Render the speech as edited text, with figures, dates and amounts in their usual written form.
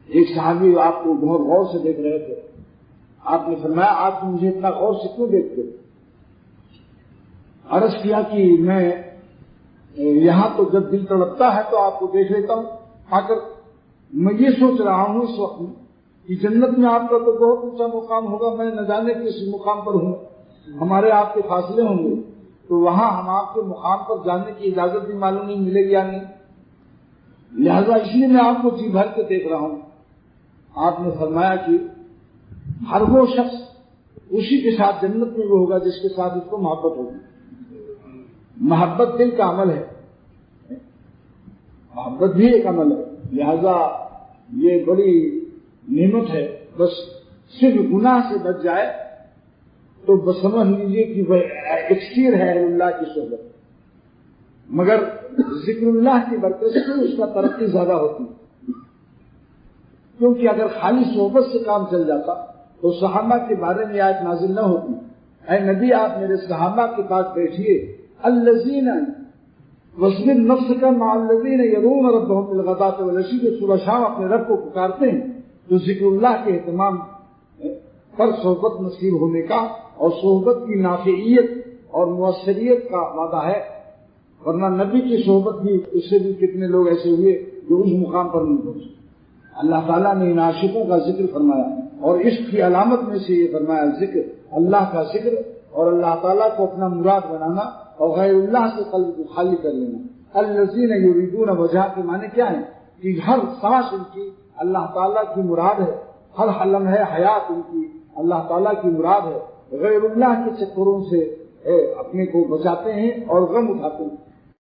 ایک صحابی آپ کو بہت غور سے دیکھ رہے تھے، آپ نے فرمایا آپ مجھے اتنا غور سے کیوں دیکھتے؟ عرض کیا کہ میں یہاں تو جب دل تڑپتا ہے تو آپ کو دیکھ لیتا ہوں، آ کر میں یہ سوچ رہا ہوں اس وقت میں کہ جنت میں آپ کا تو بہت اونچا مقام ہوگا، میں نہ جانے کس مقام پر ہوں، ہمارے آپ کے فاصلے ہوں گے، تو وہاں ہم آپ کے مقام پر جانے کی اجازت بھی معلوم نہیں ملے گی یا نہیں، لہذا اس لیے میں آپ کو جی بھر کے دیکھ رہا ہوں۔ آپ نے فرمایا کہ ہر وہ شخص اسی کے ساتھ جنت میں وہ ہوگا جس کے ساتھ اس کو محبت ہوگی۔ محبت دل کا عمل ہے، محبت بھی ایک عمل ہے، لہذا یہ بڑی نعمت ہے۔ بس صرف گناہ سے بچ جائے تو بس سمجھ لیجیے کہ وہ اکسیر ہے اللہ کی صحبت، مگر ذکر اللہ کی برکت سے اس کا ترقی زیادہ ہوتی ہے، کیونکہ اگر خالی صحبت سے کام چل جاتا تو صحابہ کے بارے میں آیت نازل نہ ہوتی، اے نبی آپ میرے صحابہ کے پاس بیٹھیے، الذین واصبر نفسک مع الذین یدعون ربهم بالغداۃ والعشی، جو صبح شام اپنے رب کو پکارتے ہیں، تو ذکر اللہ کے اہتمام پر صحبت نصیب ہونے کا اور صحبت کی نافعیت اور مؤثریت کا وعدہ ہے، ورنہ نبی کی صحبت بھی اس سے بھی کتنے لوگ ایسے ہوئے جو اس مقام پر نہیں پہنچے۔ اللہ تعالیٰ نے ان عاشقوں کا ذکر فرمایا اور عشق کی علامت میں سے یہ فرمایا ذکر، اللہ کا ذکر اور اللہ تعالیٰ کو اپنا مراد بنانا اور غیر اللہ سے قلب کو خالی کر لینا۔ الذین یریدون وجہ کے معنی کیا ہے کہ ہر سانس ان کی اللہ تعالیٰ کی مراد ہے، ہر لمحہ حیات ان کی اللہ تعالیٰ کی مراد ہے، غیر اللہ کے چکروں سے اپنے کو بچاتے ہیں اور غم اٹھاتے ہیں۔